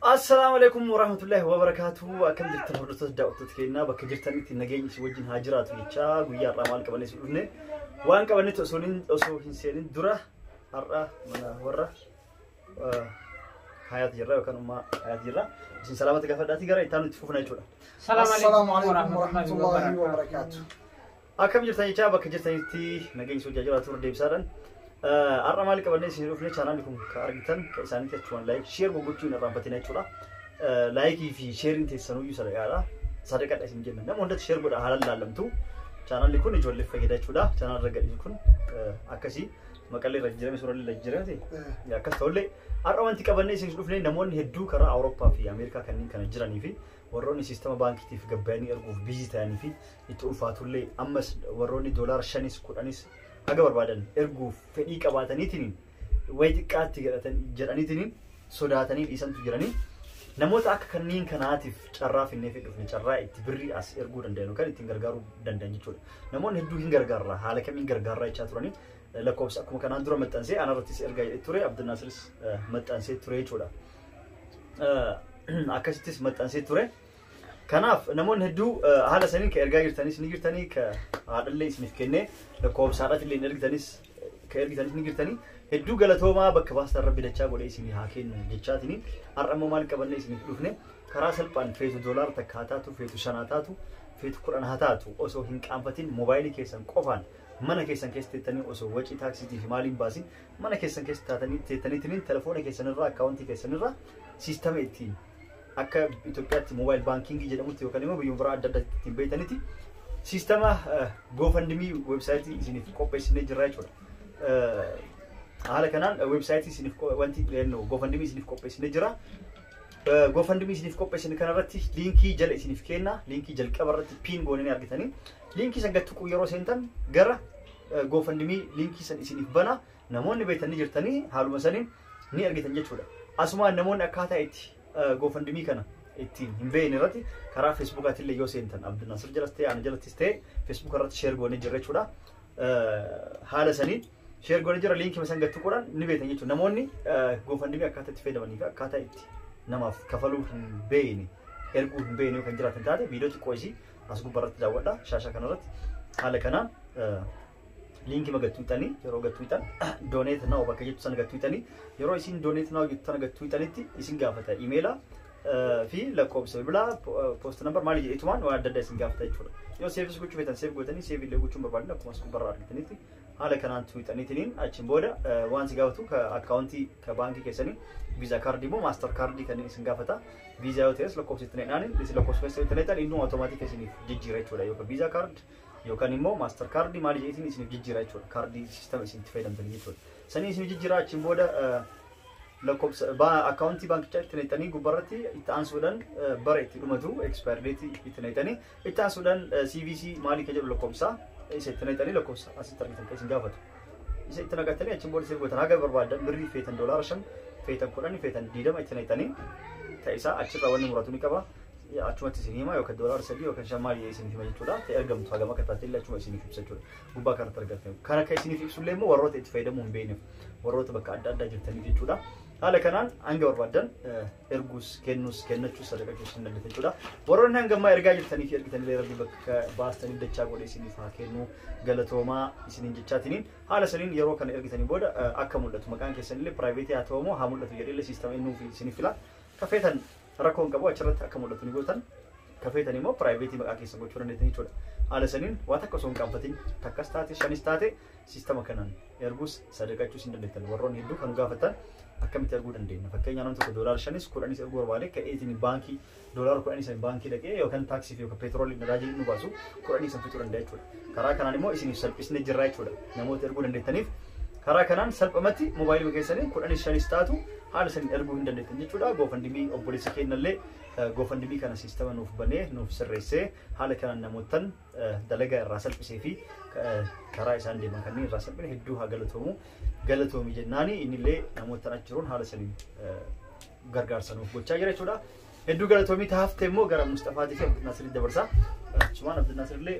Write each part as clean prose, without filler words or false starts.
السلام عليكم ورحمة الله وبركاته. أكمل التفرد الدعوة كينا بكجرتني تنجين سوجين هاجرات ويتشا ويا رمال كمان يسولني وان كمان تأصلين أصول هنسيين درة أرى من ورا حياة جرا وكانوا ما حياة جرا بس سلامتك كفداتي جرا يتانو تفوفنا يجولا. السلام عليكم ورحمة الله وبركاته. أكمل جرتني يتشا بكجرتني تي نجين سوجين هاجرات تور ديبسارن أرى مالك كمان يسولني channel لكم كأرجتن كإنسان تشوان لايك شير بوجودين الرابطين يجولا. لايك في شيرين تسانو يسرع على صدقات اسم جنة نعم هذا شير بود أهلا لعلم تو channel يكون يجول لفه كده شولا channel رجال يكون أكاسي مكالي رجال مسؤول اللي رجال تي يا كستولي أرى أنت كمان يسولفني نمون هدو كرا أوروبا في أمريكا كان جراني في وروني سيستم بانكي تيف جباني أرجوف بيزي تاني في يتوفاتولي أمس وروني دولار شانيس كورانيس أجبر بعدين أرجوف فنيك أبعتني تنين ويتكات جراني تنين سوداتني إسم تجراني namoota akka kanneen kanaatiif carraa finnee fi dhufne carraa itti birrii as erguu danda'an kan ittiin gargaaruu danda'an jechuudha. Namoonni hedduu hin gargaarra haala kamiin gargaarraa jechaa turani lakkoofsa akkuma kanaan dura maxxansee anarrattis ergaa jedhee ture Abdinaasiris maxxansee ture jechuudha. Akkasittis maxxansee ture. Kanaaf namoonni hedduu haala saniin ka ergaa jirtanis ni jirtanii ka haadhallee isiniif kennee lakkoofsaadhaaf illee ergitanis ni jirtanii. hedduu galatoomaa bakka baastaa rabbi dachaa godhee isinii haa kennu jechaatini har'ammoo maal qabanne isiniif dhufne karaa salphaan feetu doolaara takka haa taatu feetu shan haa taatu feetu 10 haa taatu osoo hin qaanfatin moobaayilii keessan qofaan mana keessan keessa teettanii osoo wacii taaksiitii fi maaliin baasin mana keessan keessa teettaniitiin telefoona keessan irraa akkaawuntii keessan irraa siistama ittiin akka Itoophiyaatti moobaayil baankingii jedhamutti yookaan immoo biyyoon biraa adda addaatti ittiin beeytanitti siistama GoFundMe websaayitii isiniif qopheessinee jirra jechuudha. Haala kanaan websaayitii isiniif wanti GoFundMe isiniif qopheessinee jira. GoFundMe isiniif qopheessine kanarratti liinkii jala isiniif kenna. Liinkii jalqaba irratti pin goonanii argitanii. Liinkii san gattuquu yeroo seentan gara GoFundMe liinkii san isiniif bana. Namoonni beektanii jirtanii haaluma saniin ni argitan jechuudha. Asumaan namoonni akkaataa itti GoFundMe kana ittiin hin beekne irratti karaa Facebookaatiin illee yoo seentan Abdinaasir jalas ta'e ana jalattis ta'e Facebook irratti share goonee jirra jechuudha. Haala saniin share goone jira linkii masan gattu qoran ni beetan jechuudha. Namoonni GoFundMe akkaataa itti fayyadamanii fi akkaataa itti namaaf kafaluu hin beekne erguu hin beekne kan jiraatan taate viidiyoo xiqqoo isii as gubbarratti daawwadha shaashaa kanarratti. Haala kanaan linkii magattuu hixanii yeroo gattuu hixan donate now bakka jettu sana gattuu hixanii yeroo isin donate now jettu sana gattuu hixanitti isin gaafata emaila fi lakkoofsa bilbilaa post number maali jedhetumaan waan adda addaa isin gaafata jechuudha. Yoo seevis gochuu feetan seef gootanii seef illee gochuun barbaadan akkuma as gubbarraa argitanitti haala kanaan tuuxaniitiin achiin booda waan si gaafatu ka akkaawuntii ka baankii keessanii viizaa kaardii moo maaster kaardii kan isin gaafata. Viizaa yoo ta'es lakkoofsa itti naqnaan isin lakkoofsa keessa itti naqxan innuu automaatik isiniif jijjiira jechuudha. Yookaan viizaa kaard yookaan immoo maaster kaardii maali jedheetiin isiniif jijjiira jechuudha. Kaardii siistama isin itti fayyadamtanii jechuudha. Sanii isiniif jijjiira achiin booda lakkoofsa akkaawuntii baankichaa itti naqxanii gubbarratti itti aansuudhaan bara itti dhumatu expire date itti naqxanii itti aansuudhaan CVC maali ka jedhu lakkoofsa isa itti naqxanii lakkoofsa asitti argitan kan isin gaafatu. Isa itti naqattanii achiin booda seef gootan haga barbaadan birrii feetan doolaara 5 feetan 10 feetan 20 itti naqxanii ta'isa achirraa wanni muratu ni qaba. Achumatti isin hima yookaan doolaara 3 yookaan 5 maali isin hima jechuudha. Ta'e ergamtu hagam akka taate illee achuma isiniif ibsa jechuudha. Gubbaa kanatti argattan. Kana akka isiniif ibsullee immoo warroota itti fayyadamuu hin beekneef warroota bakka adda addaa jirtaniif jechuudha. Haala kanaan hanga barbaadan erguus kennuus kennachuus sadaqachuus hin dandeettan jechuudha. Warroonni hanga ammaa ergaa jirtanii fi ergitanii rabbi bakka baastanii dachaa godhee isiniif haa kennu galatoomaa isiniin jechaatiniin haala saniin yeroo kana ergitanii booda akka mul'atu maqaan keessan illee private haa ta'u moo haa mul'atu jedhee illee siistama innuu fi isiniif fila. Kafeetan rakkoon qabu achirratti akka mul'atu ni gootan. Kafeetan immoo private maqaa keessan gochuu dandeettan jechuudha. Haala saniin waan takka osoo hin qaanfatin takkas taate shanis taate siistama kanaan erguus sadaqachuus hin dandeettan. Warroonni hedduu kan gaafatan akkamitti erguu dandeenya. Fakkeenyaaf namni tokko doolaara 5 10 erguu barbaade ka'eetiin baankii doolaara 10 baankii dhaqee yookaan taaksii fi yookaan peetroolii nadaajii nu baasu 10 fixuu danda'a jechuudha. Karaa kanaan immoo isiniif salphisnee jirra jechuudha. Namoota erguu dandeettaniif karaa kanaan salphamatti moobaayilii keessanii 15 taatu haala saniin erguu hin dandeettan jechuudha. GoFundMe obboleessa kennallee GoFundMe kana siistama nuuf banee nuuf sirreessee haala kanaan namootan dalagaa irraa salphisee fi karaa isaan deeman kanneen irraa salphine hedduu haa galatoomi jennaani innillee namootan achi jiruun haala saniin gargaarsa nuuf gochaa jira jechuudha. Hedduu galatoomii taafte immoo gara Mustafaatii fi Abdinaasir dabarsa. Sumaan Abdinaasir illee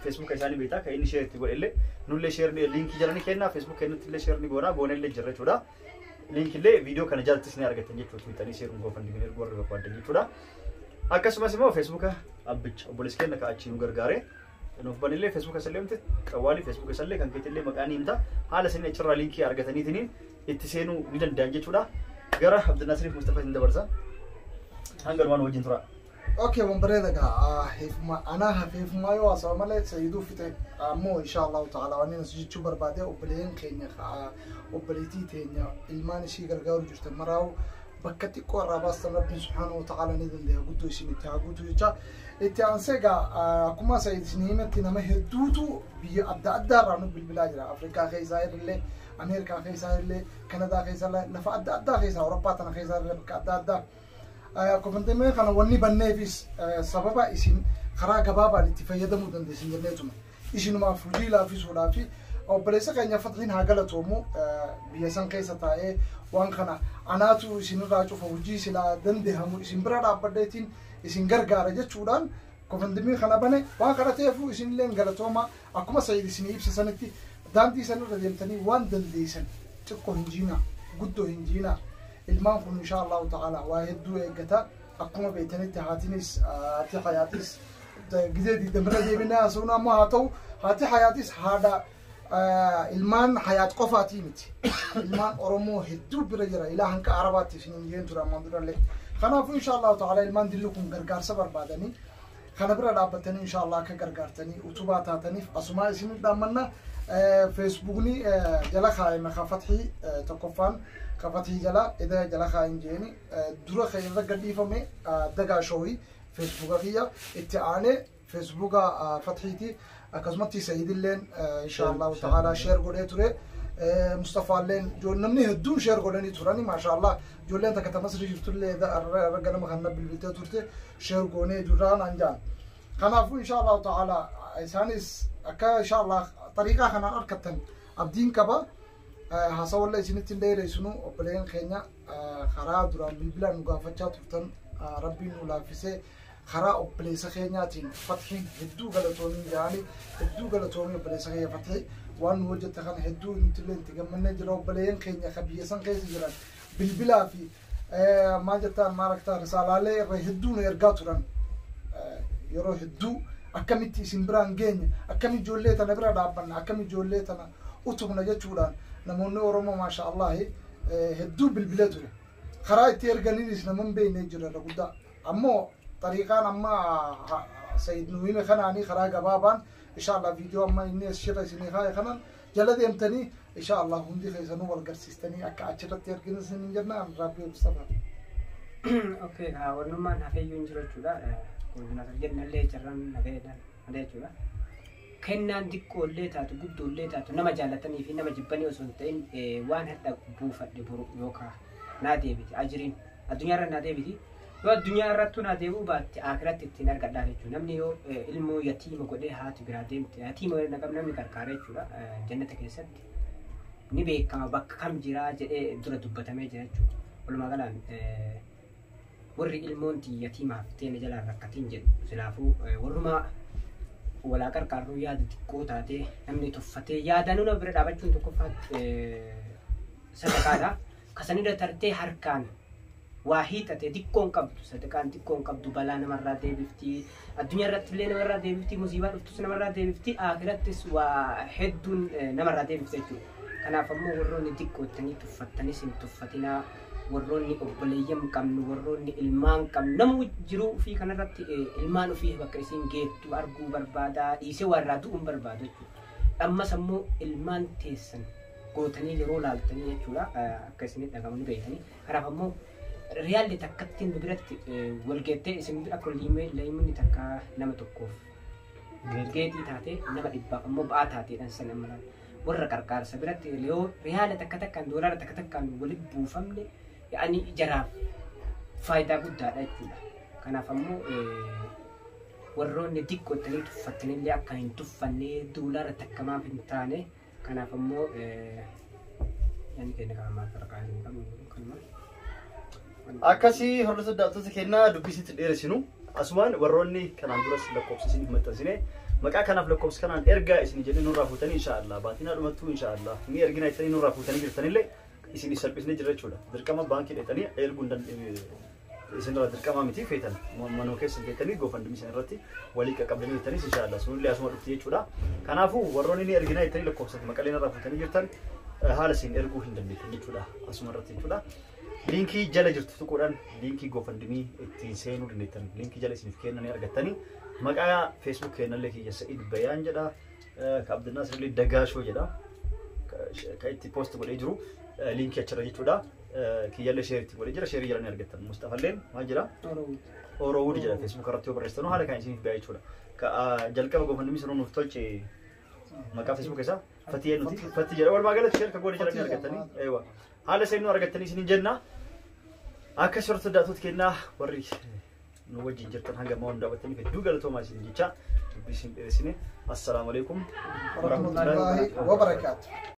Facebook isaanii beektaa kan inni share itti godhe illee nullee share linkii jalanii kenna Facebook kennutti illee share ni goona goone illee jirra jechuudha. link illee video kana jalatti isin argattan jechuudha Twitter seeruun GoFundMe erga warra barbaaddan jechuudha. Akkasumas immoo Facebook abbicha obboleessi keenya ka achi nu gargaare nuuf banillee Facebook salleemte qawwaali Facebook sallee kan keetillee maqaan himta haala isin achirraa linkii argataniitiin itti seenuu ni danda'an jechuudha. Gara Abdulnasir Mustafa hin dabarsa. Hanga waan wajjin tura. اوكي ومبريدك انا هفيف ما يو اسامله سيدو فتك مو ان شاء الله تعالى واني نسجي تشوبر بعده وبلين كينيا وبليتي تينيا المان شي غرغاو جست مراو بكتي قرا باس رب سبحانه وتعالى ندن ده غدو شي تاغوتو يتا اتانسغا كما سيد سنيمتي نما هدوتو بي ابدا رانو بالبلاد افريقيا خيزاير اللي امريكا خيزاير اللي كندا خيزاير لفا ابدا خيزاير اوروبا تنا خيزاير ابدا كوفنتمي كان وني بنيفيس سببا اسين خرا غبابا لتفيد مودن دي سنجنيتوم اسين ما فوجي لا في سولا في او بليس كان يفتحين هاغلتومو بيسان كيستا وان كان اناتو اسين راچو فوجي سلا دندهم اسين برا ابديتين اسين غرغاره جچودان كوفنتمي كان بني وان كرتيفو اسين لين غلتوما اكما سيد اسين يبس سنتي دانتي سنو رديمتني وان دنديسن تكو هنجينا غدو هنجينا المانكم إن شاء الله تعالى واحد قتا أقوم بيتني تهاتينيس هاتي حياتيس جديد دمرة دي بنا سونا ما هاتي حياتيس هذا المان حياة قفاتي متي المان أرمو هدو برجرا إلى هنك عرباتي سنين ترى مندور لك خنا إن شاء الله تعالى المان دلكم غرغار صبر بعدني خنا برا لابتني إن شاء الله كغرغارتني وتوبات هاتني أسماء سنين دامنا فيسبوكني جلا خايم خفتحي تكفان كفتحي جلا إذا جلا خاين جيني دورة خير قدي فمي دقا شوي فيسبوك فيها اتعاني فيسبوك فتحيتي كزمتي سيد اللين إن شاء الله تعالى شير قولي توري مصطفى اللين جو نمني هدون شير قولي توراني ما شاء الله جو اللين تكتا مصري جفتو اللي إذا رقنا مخنا بالبيتة تورتي شير قولي جوران أنجان خنافو إن شاء الله تعالى إسانيس أكا إن شاء الله طريقة خنا أركتن أبدين كبا هاسا الله سنتين دايرة سنو وبلين خينيا خرا درام بالبلا نقافتشا تفتن ربي نولافسه خرا وبليس خينيا تين فتحين هدو غلطوني يعني هدو غلطوني وبليس خينيا فتحي وان وجدت خان هدو نتلين تجمعنا جرا وبلين خينيا خبيسان خيس جرا بالبلا في ما جتا ما ركتا رسالة عليه هدو نيرجاتوران يروح هدو أكمل سنبران جين أكمل جوليتا نبرا دابنا أكمل جوليتا أتوبنا جتوران نمون أوروما ما شاء الله هدو بالبلاد خرايط تيرجانيس نمون بين يجرا لقدا أما طريقان أما سيد نويم خناني خراج بابان إن شاء الله فيديو أما الناس شرا سنيخاي خنان جلد يمتني إن شاء الله هندي خيسانو والقرسيستني أكعشرة تيرجانيس نيجرنا ربي مصطفى. أوكي ونما نفي ينجر جولا كنا تجدنا اللي جرّن نبينا هذا جولا كنا نديكو اللي تاتو قدو اللي تاتو نما جالتني في نما جبني وسنتين وان هذا بوفا دبرو يوكا نادي بيتي أجرين الدنيا رنا نادي بيتي لو الدنيا رتو نادي بوبات آخرت تتنار قداره جو نمني يو علمو يتيم قدي هات برادم يتيم نقم نمني كاركاري جولا جنة كيسد نبي كم بك كم جرا جد درا دبتة جرا جو ولما قالن ورّي المونتي يتيمة تين جلا ركعتين جد سلافو ورما ولا كارو ياد تكوتاتي نمني تفتي يادانو نبرد أبجون تكوفات صدقانا كسنيد ترتي حركان واحد أتى تكون كبد صدقان تكون كبد بلان مرة ديبفتي الدنيا رتلين مرة ديبفتي مصيبة رفتوس مرة ديبفتي آخرت تسوى حدون نمرة ديبفتي كنا فمو وروني تكوتني تفتني سن تفتنا وروني أبليم كم وروني إلمان كم نمو جرو في كنا رت إلمان فيه بكرسين جيت وأرجو بربادا يسوى وردو بربادا أما سمو إلمان تيسن قوتني لرولا التاني يجولا كرسين تجمعون بيتني كنا فمو ريال تكتين ببرت والجيت اسم أكل ليمون تكا نما تكوف الجيت تاتي نما إبا مو بقى تاتي أنسان أمرا ورا كركار سبرت ليو ريال تكتكان دولار تكتكان ولد بوفمني يعني جراب فايدة قدّا لأجولا كنا فمو ورّوني ديكو تاني تفتني اللي أكاين تفني دولار تكما بنتاني كنا فمو يعني كنا كما فرقان كلمة أكاسي هرلت الدكتور كنا دبيسيت الإيرسينو أسوان ورّوني كان عندوس لكوبس سيني متزينه مكا كان في لكوبس كان إرجع سيني جدي نور رافوتني إن شاء الله باتنا رمتو إن شاء الله مي إرجعنا يتني نور رافوتني بيرتني لي isin salphisne jira jechuudha. Dirqama baankii dheetanii erguun isin irraa dirqama miti feetan manoo keessa feetanii GoFundMe isin irratti walii qaqqabdanii jettanii inshallah sunillee asuma dhufti jechuudha. Kanaafuu warroonni ni erginaa jettanii lakkoofsa maqaleen irraa fuutanii jirtan haala isin erguu hin dandeettan jechuudha asuma irratti jechuudha. Linkii jala jirtu tuquudhaan linkii GoFundMe ittiin seenuu dandeettan linkii jala isiniif kennanii argattanii maqaa Facebook kennallee kiyya Sa'id Bayaan jedha ka Abdulnaasir illee Dagaashoo jedha ka itti post godhee jiru linkii achirra jechuudha. Kiyyallee sheeritti godhee jira sheerii jalanii argattan Mustafalleen maal jira Orowood jedha Facebook irratti yoo barreessitan haala kan isiniif baay'ee jechuudha. Ka jalqaba GoFundMe sun nuuf tolche maqaa Facebook isaa Fatii nuti Fatii jedha walumaa galatti sheer ka godhee jalanii argattanii eewa haala seenuu argattanii isiniin jenna. Akka sorta daatota kennaa warri nu wajjin jirtan hanga ma hunda daawwattanii hedduu galatoomaa isin jecha dubbisin dheessine. Assalaamu alaykum warahmatullahi wabarakatuh.